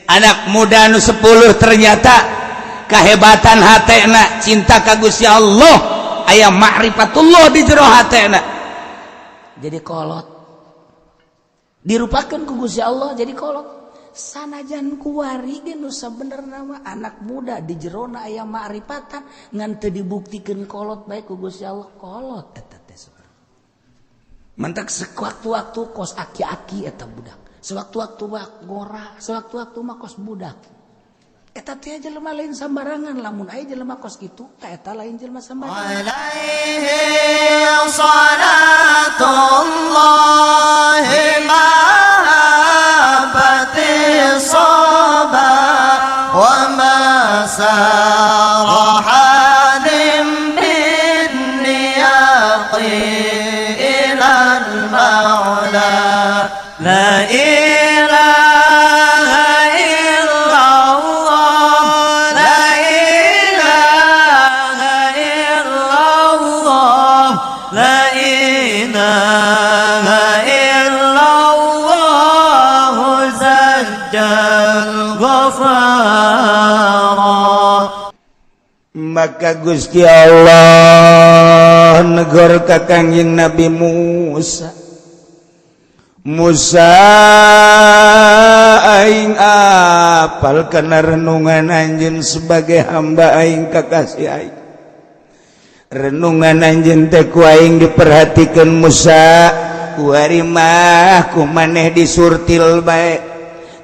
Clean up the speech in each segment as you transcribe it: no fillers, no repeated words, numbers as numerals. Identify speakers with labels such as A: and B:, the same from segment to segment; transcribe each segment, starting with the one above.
A: anak muda anu 10 ternyata kehebatan hatena cinta ka Gusti Allah aya ma'rifatullah di jero hatena jadi kolot dirupakeun ku Gusti Allah jadi kolot sanajan kuari ge nu sabenerna mah anak muda di jerona aya ma'rifatan ngan teu dibuktikeun kolot bae ku Gusti Allah kolot eta teh mantak sewaktu-waktu kos aki-aki eta budak sewaktu-waktu gora sewaktu-waktu mah kos budak eta teh jelema lain sambarangan lamun aya jelema kos kitu ka eta lain jelema sambarangan alaihi salatullahi ma صبا وما سرحان بالنياق إلى المولى لا إله إلا الله لا إله إلا الله لا إله إلا الله maka Gusti Allah negor ka Kangjeng Nabi Musa aing apal kana renungan anjeun sebagai hamba aing kakasih aing renungan anjeun teh ku aing diperhatikeun Musa kuari mah ku maneh disurtil bae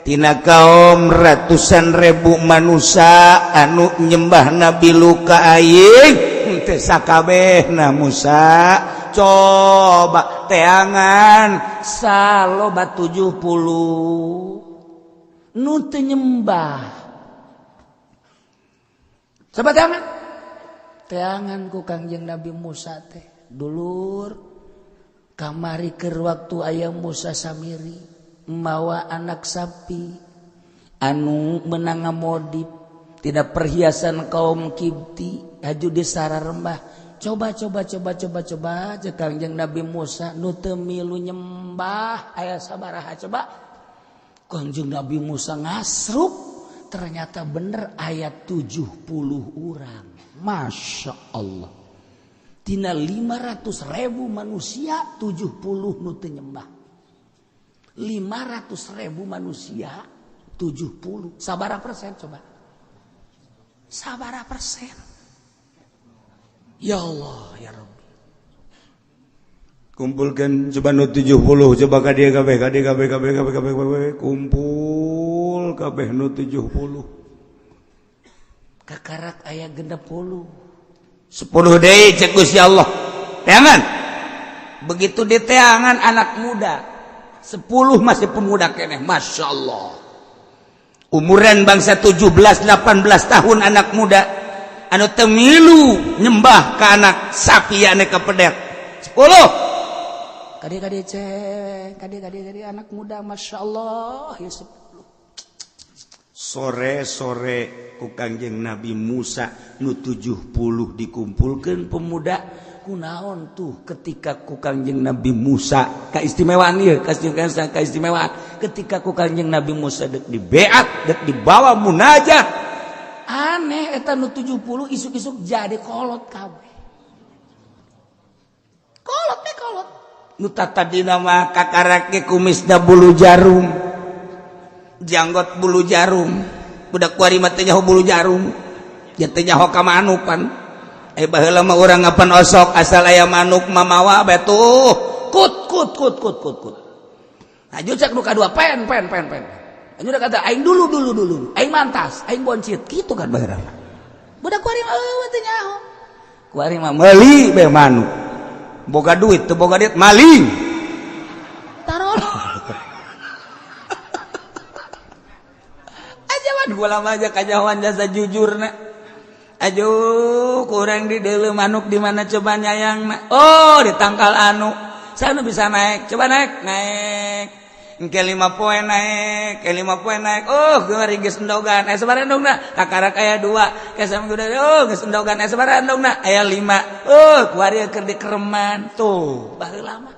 A: tina kaum ratusan ribu manusia anu nyembah Nabi Luka aing teu sakabehna Musa coba teangan saloba 70 nu teu nyembah coba teangan ku Kangjeng Nabi Musa teh dulur kamari keur waktu aya Musa samiri mawa anak sapi anu menang modif tidak perhiasan kaum Kipti haju di sararembah coba Kangjeng Nabi Musa nu teu milu nyembah aya sabaraha coba Kangjeng Nabi Musa ngasruk ternyata bener ayat 70 urang Masya Allah tina 500.000 manusia 70 nu teu nyembah 500.000 manusia 70 sabaraha persen coba sabaraha persen ya Allah ya Rabbi kumpulkan coba nu 70 coba ka dieu kabeh kumpul kabeh nu 70 kakarak aya 60 10 deui cek Gusti Allah teangan begitu diteangan anak muda 10 masih pemuda keneh Masya Allah umuran bangsa 17-18 tahun anak muda anu teu milu nyembah ka anak sapi anu kepedek 10 kade cek kade anak muda Masya Allah ya 10 sore ku Kangjeng Nabi Musa nu 70 dikumpulkeun pemuda kunaon tuh ketika ku Kangjeng Nabi Musa kaistimewaan ieu kaistimewaan ketika ku Kangjeng Nabi Musa dek di beat dek dibawa munajat aneh eta nu 70 isuk-isuk jadi kolot kabeh kolot nu tadina mah kakarake kumisna bulu jarum janggot bulu jarum budak kuari mah teh nyaho bulu jarum nya teh nyaho ka manupan baheula mah urang ngapan osok asal aya manuk mamawa betuh kut aju cek nu kadua pen anu da kata aing dulu aing mantas aing boncit kitu kan baheula budak kuari mah teh nyaho kuari mah meuli bae manuk boga duit teu boga duit maling taron aja mah bola mah aja kajawan jasa jujurna aduh kurang di dulu manuk di mana coba nyayang oh di tangkal anu saya bisa naik coba naik ke 5 poin naik oh gemari geus endogan sabar endogna kakarak aya 2 ke sam kuda oh geus endogan sabar endogna aya 5 oh kuari keur dikereman tuh baheula mah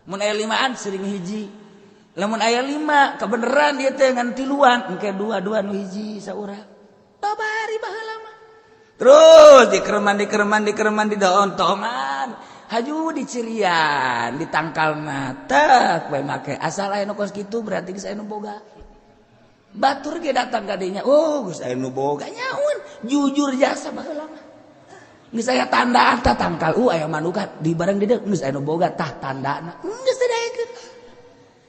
A: mun aya 5an sering hiji lamun aya 5 kebenaran ieu teh ngan tiluan engke 2 nu hiji saurang babari baheula mah terus dikereman di daontongan haju dicirian ditangkalna teh bae make asal aya nu kos kitu berarti geus aya nu boga batur ge datang ka dinya oh geus aya nu boga nyaun jujur jasa baheula mah geus aya tandaan tah tangkal aya manukan di bareng di deuk geus aya nu boga tah tandana geus didaekeun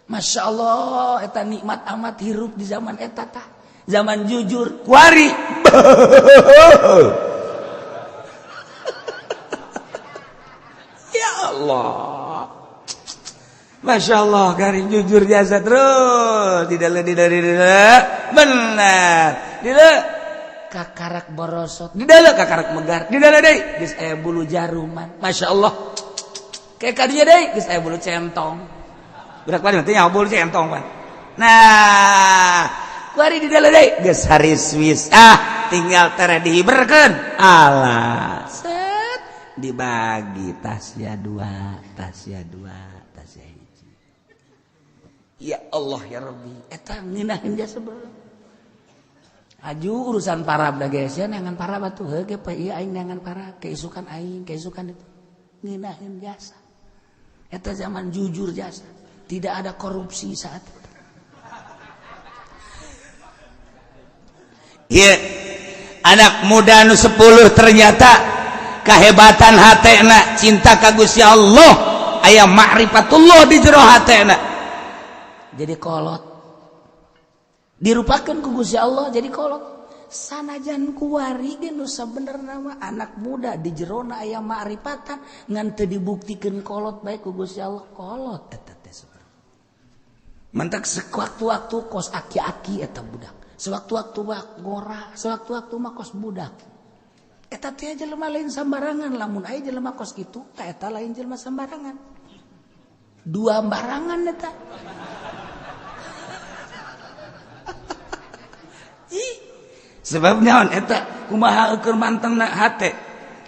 A: Masya Allah eta nikmat amat hirup di zaman eta tah zaman jujur kuari ya Allah Masya Allah kari jujur jasa terus didale benar didale kakarak borosot didale kakarak megar didale deui geus aya bulu jaruman Masya Allah kayak kadinya deui geus aya bulu centong budak bari teh nya bulu centong pan nah kuari di dalam deui geus hari Swiss tinggal tere dihiberkeun alah set dibagi tasya 2 tasya hiji ya Allah ya Rabbi eta ngeunaheun jasa beureum aju urusan parab da geus ya neangan parab atuh heuh ge ieu aing neangan parab keisukan aing keisukan itu ngeunaheun jasa eta zaman jujur jasa tidak ada korupsi saat itu. Iya, anak muda nu 10 ternyata kehebatan hatena cinta ka Gusti Allah, aya ma'rifatullah di jero hatena. Jadi kolot. Dirupakeun ku Gusti Allah jadi kolot. Sanajan kuari ge nu sabenerna mah anak muda di jerona aya ma'rifatan ngan teu dibuktikeun kolot bae ku Gusti Allah kolot eta teh. Mantak sewaktu-waktu kos aki-aki eta budak. Sewaktu-waktu ngora, sewaktu-waktu mah kos budak. Eta teh jelema lain sambarangan, lamun aya jelema kos kitu, tah eta lain jelema sambarangan. 2 barangan eta. Sebab naon eta kumaha keur mantengna hate.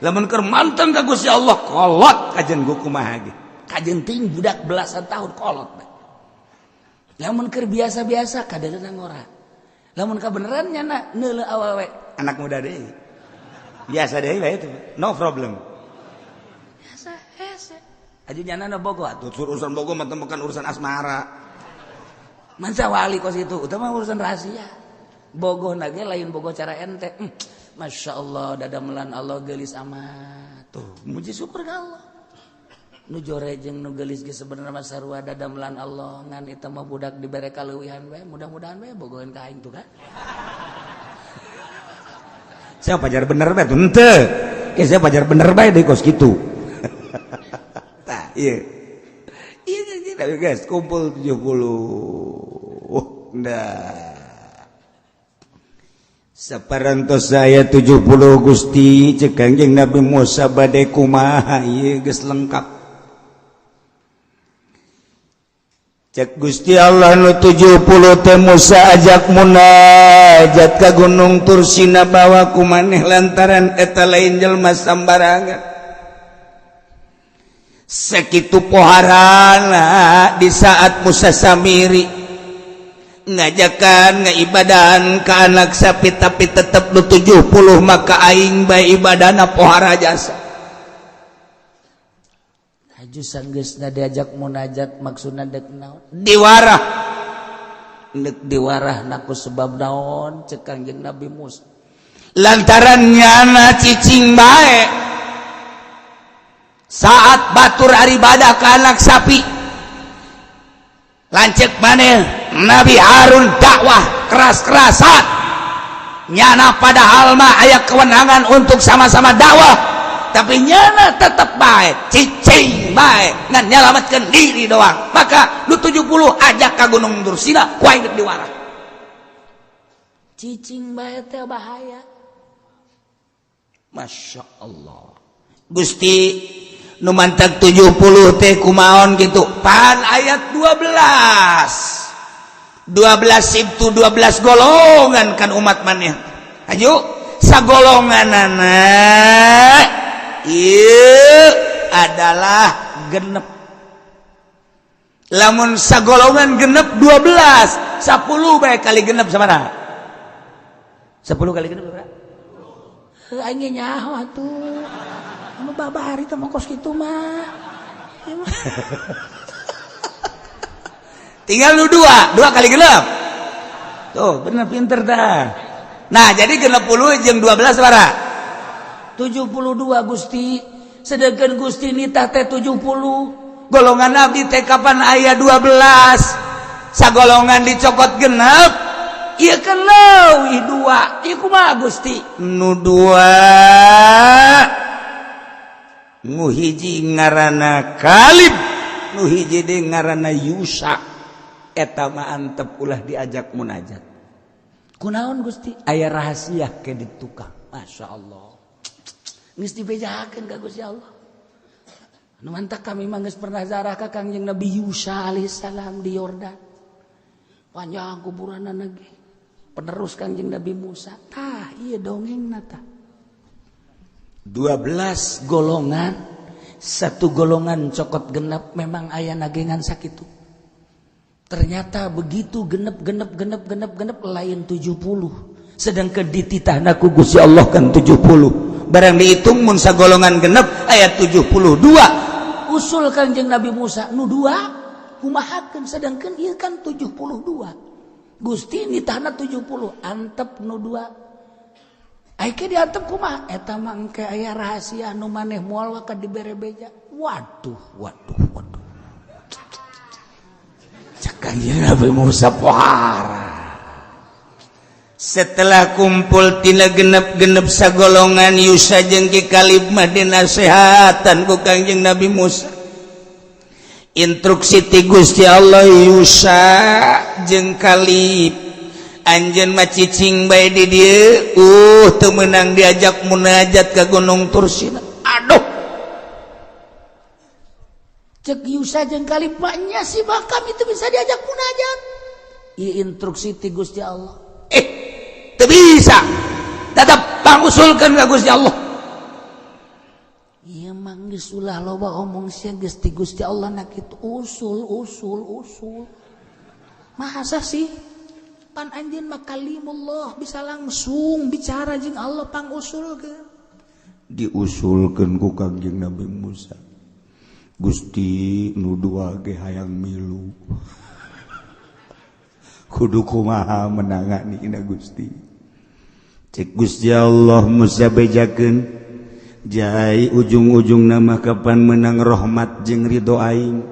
A: Lamun keur manteng ka Gusti Allah kolot kajen gua kumaha ge. Kajen ting budak belasan tahun kolot. Lamun keur biasa-biasa kadeureuna ngora. Lamun kabeneran nyana neuleuh awewe anak muda deui. Biasa deui bae itu. No problem. Biasa hese. Aju nyana na bogo atuh urusan bogo mah bukan urusan asmara. Mansa wali kos itu utama urusan rahasia. Bogo na ge lain bogo cara ente. Masya Allah dadamelan Allah geulis amat. Tuh muji syukur ka Allah. Nu jore jeung nu geulis ge sebenarnya mah sarua dadamelan Allah ngan eta mah budak dibere kaleuwihan we mudah-mudahan we bogoeun ka aing tuh kan saya pajar bener bae tuh henteu ge saya pajar bener bae deui kos kitu tah ieu guys kumpul 70 dah saparantos saya 70 Gusti cek Kangjeng Nabi Musa bade kumaha ieu geus lengkap. Cek Gusti Allah nu 70 teh Musa ajak munajat ka Gunung Tursina bawa ku maneh lantaran eta lain jelema sambarangan. Sakitu poharana di saat Musa Samiri ngajakan ngaibadahan ka anak sapi tapi tetep nu 70 maka aing bae ibadahna pohara jasa. Haju sanggeusna diajak munajat maksudna deuk naon? Diwarah. Deuk diwarah naku sebab naon cek Kangjeng Nabi Musa. Lantaran nyana cicing bae. Saat batur aribadah ka anak sapi. Lancet maneh Nabi Harun dakwah keras-kerasan. Nyana padahal mah aya kewenangan untuk sama-sama dakwah. Tapi nyana tetap baik, cicing baik, ngan nyelamatkan diri doang. Maka lu 70 ajak ke Gunung Tursina, kuaing dek diwarah. Cicing baik teh bahaya. Masya Allah. Gusti nu mantag 70 teh kumaon gitu. Pan ayat 12. 12 itu 12 golongan kan umat maneh. Ayo sagolongan anak. Ieu adalah genep.
B: lamun sagolongan genep 12 10 bae kali genep sabaraha 10 kali genep berapa
A: aing nyaho atuh anu babari teh mah kos kitu mah
B: tinggal nu 2 kali genep tuh bener pinter dah. Nah jadi genep 10 jeung 12 sabaraha
A: 72 Gusti sedangkan Gusti nitah teh 70
B: golongan abdi teh kapan aya 12 sagolongan dicokot genep ieu kan leuwih 2 ieu kumaha Gusti nu 2 nu hiji ngaranna Kalib nu hiji de ngaranna Yusa eta mah antep ulah diajak munajat
A: kunaon Gusti
B: aya rahasia ke di tukang
A: masyaallah geus dibejakeun ka Gusti Allah. Nu mantap kami mah geus pernah zarah ka Kangjeng Nabi Yusa alaihissalam di Yordan. Panjang kuburanna ge. Penerus Kangjeng Nabi Musa. Tah, ieu dongengna tah. 12 golongan, satu golongan cokot genep memang aya nagengan sakitu. Ternyata begitu genep lain 70. Sedangkan dititahna ku Gusti Allah kan 70. Barang dihitung mun sagolongan genep aya 72. Usul Kanjeng Nabi Musa nu 2 kumahakeun sedangkan ieu kan 72 Gusti nitahna 70 antep nu 2 aike diantep kumaha eta mah engke aya rahasia nu maneh moal ka dibere beja waduh cek Kanjeng Nabi Musa pohara
B: setelah kumpul tina genep-genep sagolongan Yusa jeung Ki Kalib mah dinasehatan ku Kangjeng Nabi Musa instruksi ti Gusti Allah Yusa jeung Kalib anjeun mah cicing bae di dieu teu meunang diajak munajat ka Gunung Tursina aduh
A: cek Yusa jeung Kalib nya si bakam itu bisa diajak munajat ieu instruksi ti Gusti Allah
B: teu bisa tetep pangusulkeun ka Gusti Allah
A: ieu mah geus ulah loba omong sia geus ti Gusti Allah na kitu usul masa sih pan anjeun mah kalimullah bisa langsung bicara jeung Allah pangusulkeun
B: diusulkeun ku Kangjeng Nabi Musa Gusti nu 2 ge hayang milu kudu kumaha menanganina Gusti cek Gusti Allah Musa bejakeun jai ujung-ujung nama kapan menang rahmat jeung ridho aing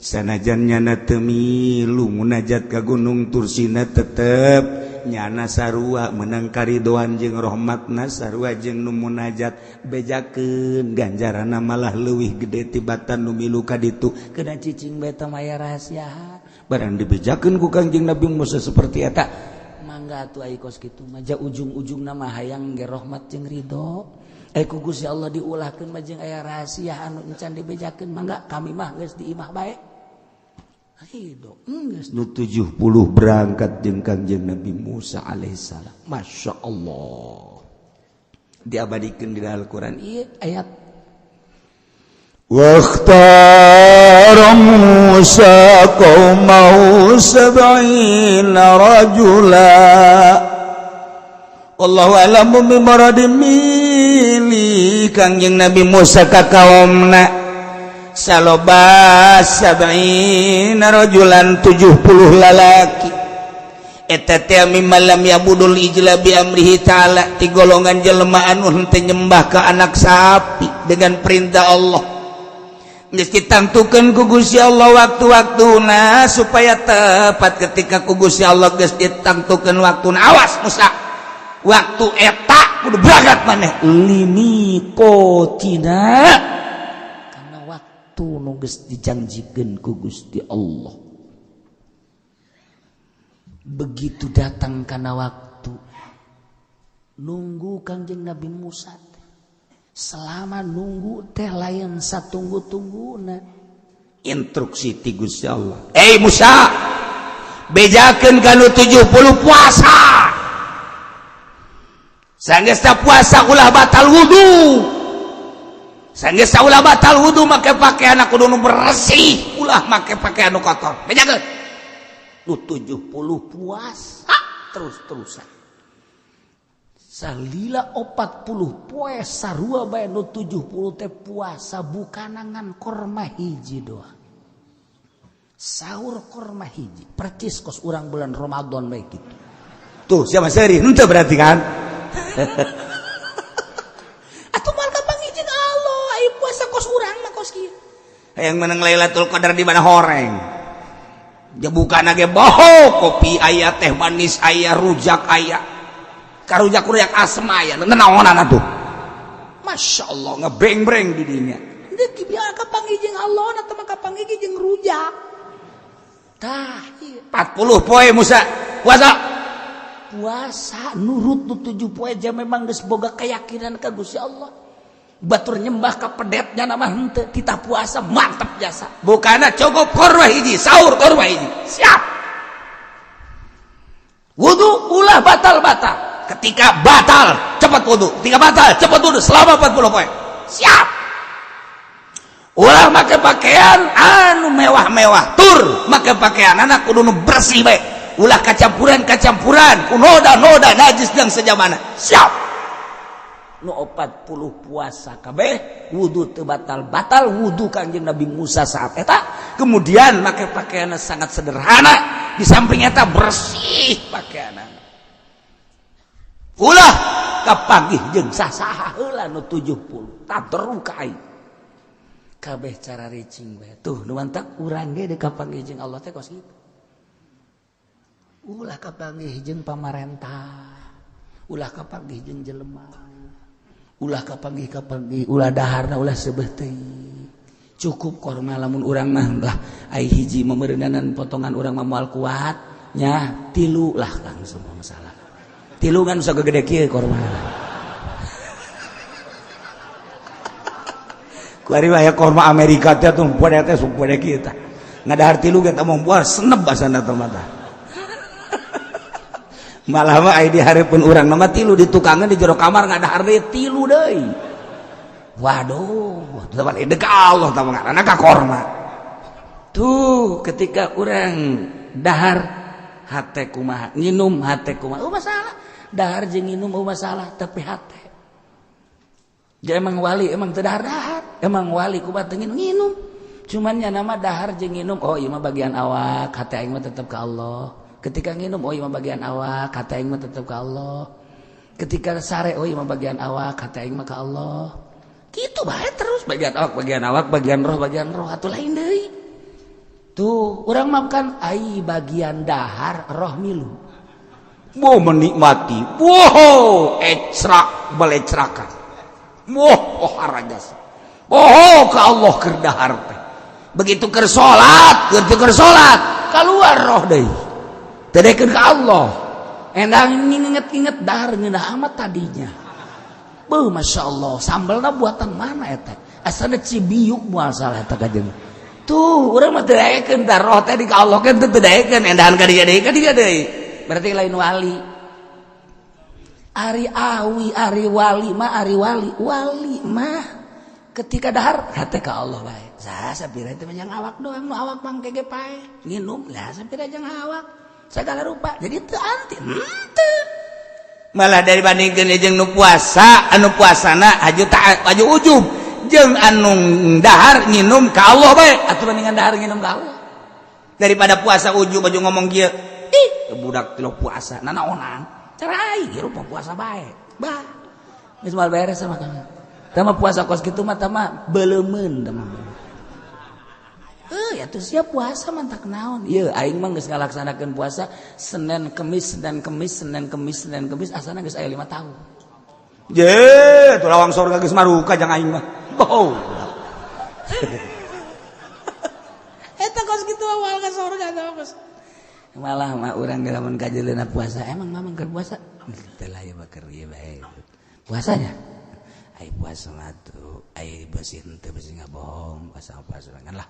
B: sanajan nyana teu milu munajat ka Gunung Tursina tetep nyana sarua menang karidoan jeung rahmatna sarua jeung nu munajat bejakeun ganjaranna malah leuwih gede tibatan nu milu ka ditu
A: keuna cicing bae teh aya rahasia
B: barang dibejakeun ku Kangjeng Nabi Musa seperti eta
A: mangga atuh ai kos kitu maja ujung-ujungna mah hayang ge rahmat jeung ridho ku Gusti Allah diulahkeun mah jeung aya rahasia anu encan dibejakeun mangga kami mah geus diimah bae ridho geus
B: nu 70 berangkat jeung Kangjeng Nabi Musa alaihissalam masyaallah diabadikeun di Al-Qur'an ieu ayat
C: واختار موسى قومه 70 رجلا
B: wallahu a'lam bimurad milih Kangjeng Nabi Musa ka kaumna saloba 70 rajulan 70 lalaki eta teh mimmalam yabudul ijla bi amrihi ta'ala ti golongan jelema anu henteu nyembah ka anak sapi dengan perintah Allah geus ditangtukeun ku Gusti Allah waktu-waktuna supaya tepat ketika ku Gusti Allah geus ditangtukeun waktuna awas Musa waktu eta kudu berangkat maneh
A: limikotina karena waktu nu geus dijanjikeun ku Gusti Allah begitu datang kana waktu nunggu Kangjeng Nabi Musa selama nunggu teh lain satunggu-tungguna
B: instruksi ti Gusti Allah Musa bejakeun kana 70 puasa sanggeus puasa ulah batal wudu sanggeus ulah batal wudu make pakaian kudu nu bersih ulah make pakaian nu kotor bejakeun nu 70 puasa terus-terusan salila 40 poe sarua bae nu 70 teh puasa bukanangan korma hiji doang sahur korma hiji percis kos urang bulan Ramadan bae gitu tuh siapa seri henteu berarti kan atuh moal kapangijin Allah aya puasa kos urang mah kos kieu yang menang Lailatul Qadar di mana horeng ya bukan lagi boho kopi aya teh manis aya rujak aya karujak-rujak asem aya naonan atuh Masya Allah ngebreng-breng di dinya deuk biar kapangijing Allah na teh mah kapangijing rujak tah 40 poe Musa puasa nurut nu 7 poe aja memang geus boga keyakinan ka Gusti Allah batur nyembah ka pedetnya nama henteu kita puasa mantep jasa bukana cukup korma hiji sahur korma hiji siap wudu ulah batal ketika batal cepat wudu ketika batal cepat wudu selama 40 poin siap ulah make pakaian anu mewah-mewah tur make pakaian anak kudu nu bersih bae ulah kacampuran ku noda najis jeung sejamana siap nu 40 puasa kabeh wudu teu batal wudu Kanjeng Nabi Musa saat eta kemudian make pakaian sangat sederhana di samping eta bersih pakaian ulah kapagih jeung sasaha heula nu 70 tadru ka aing kabeh cara ricing bae tuh nu mantap urang ge deuk kapagih jeung Allah teh kos kitu ulah kapagih jeung pamarentah ulah kapagih jeung jelema ulah kapagih ulah daharna ulah seubeuh teuing cukup korma lamun urang mah lah ai hiji memeureunanan potongan urang mah moal kuat nya 3 lah langsung masalah 3 kan sagede kieu korma kuari aya korma Amerika teh tuh poe teh sok poe kieu tah ngadahar 3 ge teh moal buar senep basana teh mah malah mah aya di hareupeun urang nama 3 di tukangan di jero kamar ngadahar deui 3 deui waduh teman deuk ka Allah tah ngaranna ka korma tuh ketika urang dahar hate kumaha nginum hate kumaha masalah dahar jeung nginum masalah tapi hate dia emang wali emang teu dahar emang wali kumaha teu nginum cuman nya nama dahar jeung nginum oh ieu mah bagian awak hate aing mah tetep ka Allah ketika nginum oh imah bagian awak kata aing mah tetep ka Allah ketika sare oh imah bagian awak kata aing mah ka Allah kitu bae terus bagian awak bagian roh atuh lain deui tuh urang mah kan ai bagian dahar roh milu mau menikmati wow ecrak balecrakan wow harajas oh ka Allah keur dahar teh begitu keur salat keluar roh deui tedekeun ka Allah endang nginget-inget dahar ngeunah amat tadinya beuh masyaallah sambelna buatan mana eta asana Cibiuk moal salah eta kajeng tuh urang mah teu daekeun tah roh teh di ka Allah kan teu daekeun endahan ka dieu deui berarti lain wali ari wali mah ketika dahar hate ka Allah bae sapira teh yang awak doang nu awak mah kege pae nginum lah sapira jeung awak segala rupa jadi teu anti malah dibandingkeun jeung nu puasa anu puasana aju ujub jeung anu dahar nginum ka Allah bae atuh bandingan dahar nginum ka Allah daripada puasa ujub aju ngomong kieu budak teu puasa nanaonan cara aing rupa puasa bae bah geus moal beres sama kana tah mah puasa kos kitu mah tah mah beuleumeun tah mah ya tuh siap puasa mantak naon ieu aing mah geus ngalaksanakeun puasa Senin Kemis asana geus aya 5 tahun je tuh lawang sorga geus maruka jang aing mah boh eta kos kitu awal ka sorga geus malah mah urang ge lamun kajeleuna puasa emang mamang keur puasa teu lah ya bakeur ieu bae puasanya ai puasa mah tuh ai bersih teu bersih ngabohong puasa kan lah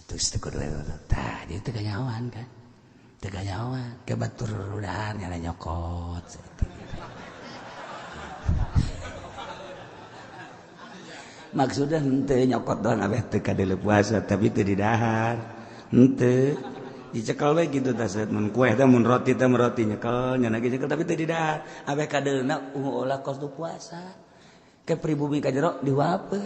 B: terus tegur tah dia teu ganyawan kan teu ganyawan ke batur rudahan nyana nyokot maksudnya henteu nyokot doang abeh teu kadele puasa tapi teu didahar henteu dicekel we kitu tah set mun kue teh mun roti teh roti nyekel nya lagi nyekel tapi teu didahar abeh kadeuna ulah kos tu puasa ke pribumi ka jero diwape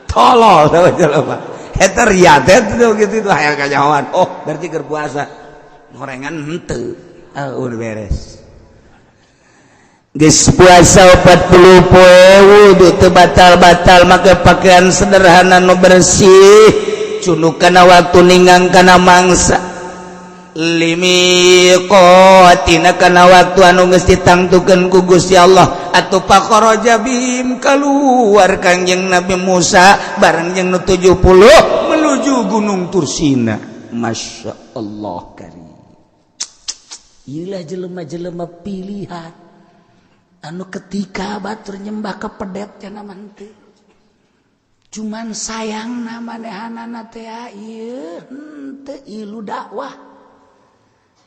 B: tolol tah jelema eta riat teh gitu hayang kanyawan oh berarti keur puasa ngorengan henteu udah beres geus puasa 40 poe wudu teu batal-batal make pakaian sederhana nu bersih cunuk kana waktu ninggang kana mangsa limiqatina kana waktu anu geus ditangtukeun ku Gusti Allah atuh faqaraja bihim kaluar Kangjeng Nabi Musa bareng jeung nu 70 menuju Gunung Tursina masyaallah karim inilah jelema-jelema pilihan anu ketika batur nyembah ke pedet cenah mah cuman sayang manehanana teh ieu henteu ilu dakwah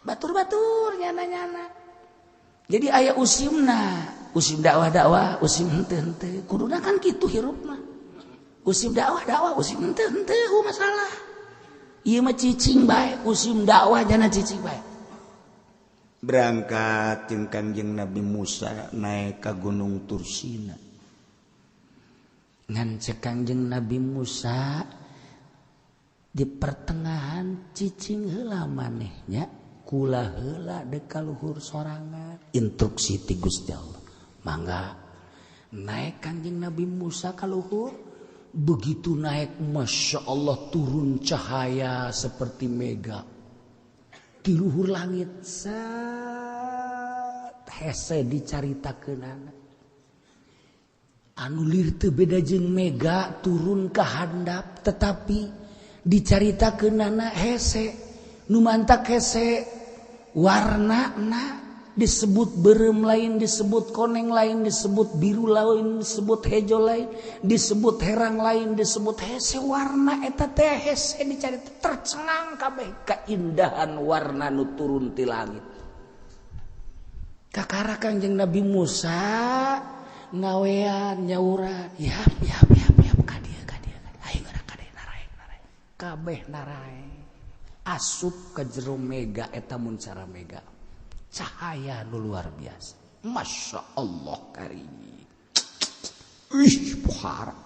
B: batur-batur nyana-nyana jadi aya usimna usim dakwah usim henteu kuduna kan kitu hirupna usim dakwah usim henteu masalah ieu mah cicing bae usim dakwah jana cicing bae berangkat jeung Kangjeng Nabi Musa naik ka Gunung Tursina ngan cek Kangjeng Nabi Musa di pertengahan cicing heula manehnya kula heula dek ka luhur sorangan instruksi ti Gusti Allah mangga naik Kangjeng Nabi Musa ka luhur begitu naik Masya Allah turun cahaya seperti mega di luhur langit hese dicaritakeunana anu lir teu beda jeung mega turun ka handap tetapi dicaritakeunana hese nu mantak hese warnana disebut beureum lain disebut koneng lain disebut biru lain disebut hejo lain disebut herang lain disebut hese warna eta teh hese dicarita tercengang kabeh keindahan warna nu turun ti langit kakara Kangjeng Nabi Musa ngawean nyauran yap kadia ayo geura kade narae kabeh narae asup ka jero mega eta mun cara mega cahaya nu luar biasa Masya Allah karim pohara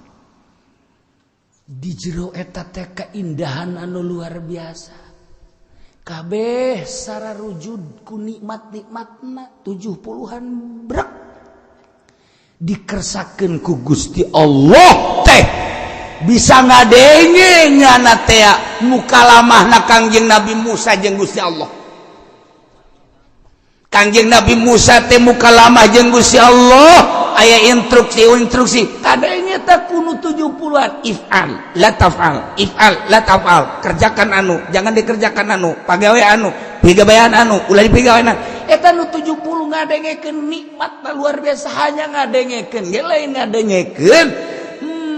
B: di jero eta teh keindahan anu luar biasa kabeh sararujud ku nikmat-nikmatna 70-an brek dikersakeun ku Gusti Allah teh bisa ngadenge nyana teh mukalamahna Kangjeng Nabi Musa jeung Gusti Allah Kangjeng Nabi Musa teh mukalamah jeung Gusti Allah aya instruksi kadenge teh kudu 70-an if'al la taf'al kerjakan anu jangan dikerjakan anu pagawe anu pigawean anu ulah dipigawean eta nu 70 ngadengekeun nikmat luar biasa hanya ngadengekeun ge lain ngadengekeun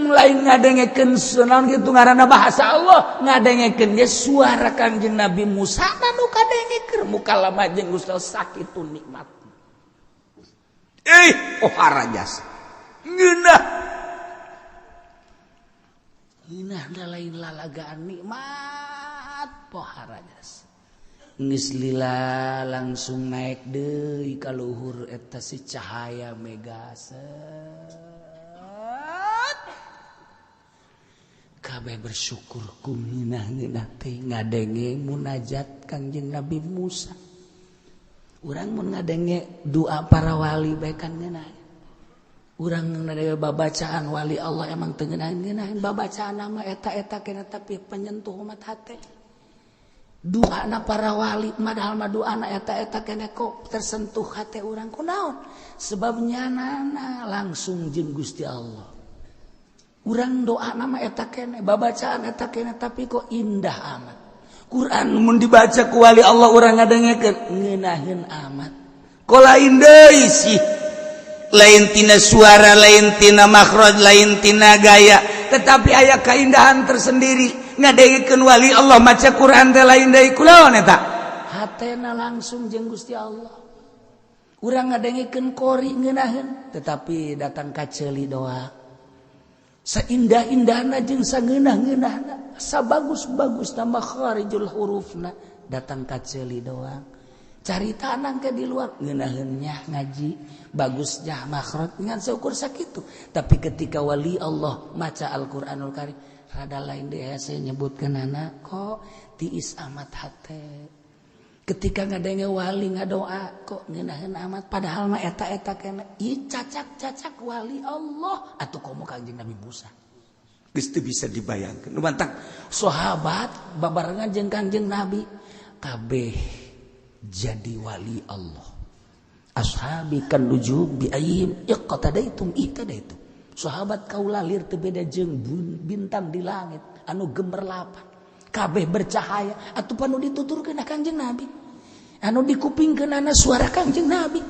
B: lain ngadengekeun sunan kitu ngaranna bahasa Allah ngadengekeun ge suara Kangjeng Nabi Musa anu kadengekeun mukalamah jeung Gusti Allah sakitu nikmat pohara jas ngeunah lain lalagaan nikmat pohara jas geus lila langsung naik deui ka luhur eta si cahaya mega kabeh bersyukur kuminah-ngeunah teh ngadenge munajat Kangjeng Nabi Musa urang mun ngadenge doa para wali bae kan ngeunah urang ngadenge babacaan wali Allah emang teu ngeunah babacaan mah eta kena tapi penyentuh umat hate doana para wali padahal mah doana eta kena kok tersentuh hate urang kunaon sebabnya nana langsung jeung Gusti Allah urang doa nama eta kene babacaan eta kene tapi kok indah amat Quran mun dibaca ku wali Allah urang ngadengekeun ngeunaheun amat ko lain deui sih lain tina suara lain tina makhraj lain tina gaya tetapi aya keindahan tersendiri ngadengekeun wali Allah maca Quran teh lain deui kunaon eta hatena langsung jeung Gusti Allah
A: urang ngadengikeun kori ngeunaheun tetapi datang ka ceuli doa saindah-indahna jeung sangeunah-ngeunahna sabagus-bagusna makharijul hurufna datang ka ceuli doa carita anang ke di luar ngeunaheunnya ngaji bagusnya makhraj ngan seukur sakitu tapi ketika wali Allah maca Al-Qur'anul Karim rada lain deui saya nyebutkeun anak kok tiis amat hate ketika ngadenge wali ngadoa kok ngeunaheun amat padahal mah eta kene ieu cacak-cacak wali Allah atuh komo Kangjeng Nabi Musa
B: geus teu bisa dibayangkeun nu mantang
A: sahabat babarengan jeung Kangjeng Nabi kabeh jadi wali Allah ashabi kan nujub bi ayyim iqtadaitum ihtadaitum sahabat kaula lir teu beda jeung bintang di langit anu gemerlapan kabeh bercahaya atuh panu dituturkeun ka Kangjeng Nabi anu dikupingkeunana suara Kangjeng Nabi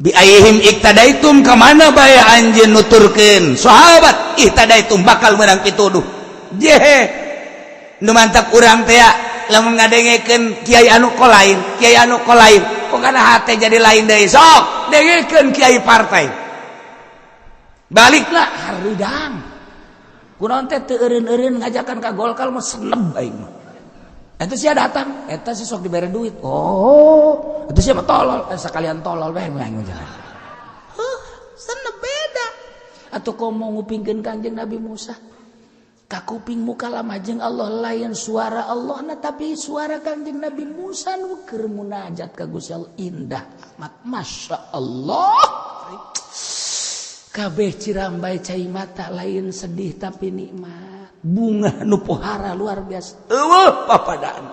B: bi ayyihim iqtadaitum ka mana bae anjeun nuturkeun sahabat ihtadaitum bakal meurang pituduh jehe nu mantap urang teh lamun ngadengekeun kiai anu lain kok kana hate jadi lain deui sok dengekeun kiai partai baliklah haridang kunaon teh teu eureun-eureun ngajakan ka Golkar mah seneb aing mah eta sia datang eta si sok dibere duit oh eta sia mah tolol sakalian tolol bae aing mah seneb beda atuh komo ngupingkeun Kangjeng Nabi Musa kakuping muka lama jeung Allah lain suara Allah na tapi suara Kangjeng Nabi Musa nu keur munajat ka Gusti Allah indah amat masya Allah kabeh cirambai cai mata lain sedih tapi nikmat bunga nu pohara luar biasa eueuh papadaan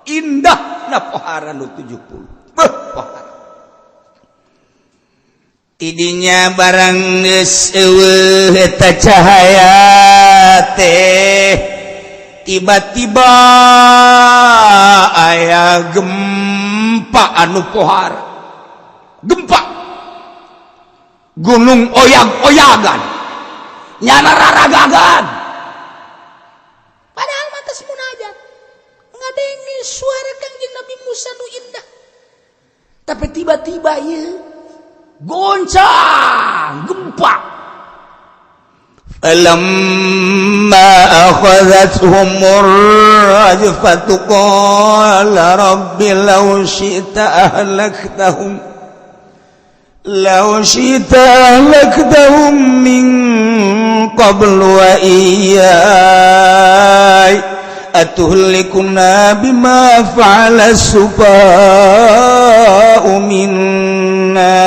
B: indah na pohara nu 70 pohara idinya barang geus eueuh eta cahaya teh tiba-tiba aya gempa anu pohara gempa gunung oyag-oyagan nyana raragagan
A: padahal mah tos munajat ngadengi suara Kangjeng Nabi Musa nu indah tapi tiba-tiba ieu goncang gempa
C: falamma akhadhathumur rajfatu qala rabbi law syi'ta ahlaktahum min qablu wa iyyai atuhlikuna bima fa'ala sufa'u minna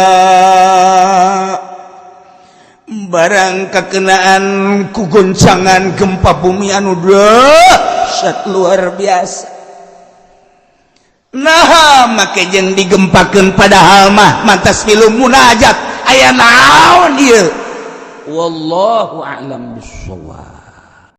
C: barang kakenaan ku goncangan gempa bumi anu dahsyat luar biasa nah make jeung digempakeun padahal mah mantas milu munajat aya naon ieu wallahu a'lam bissawab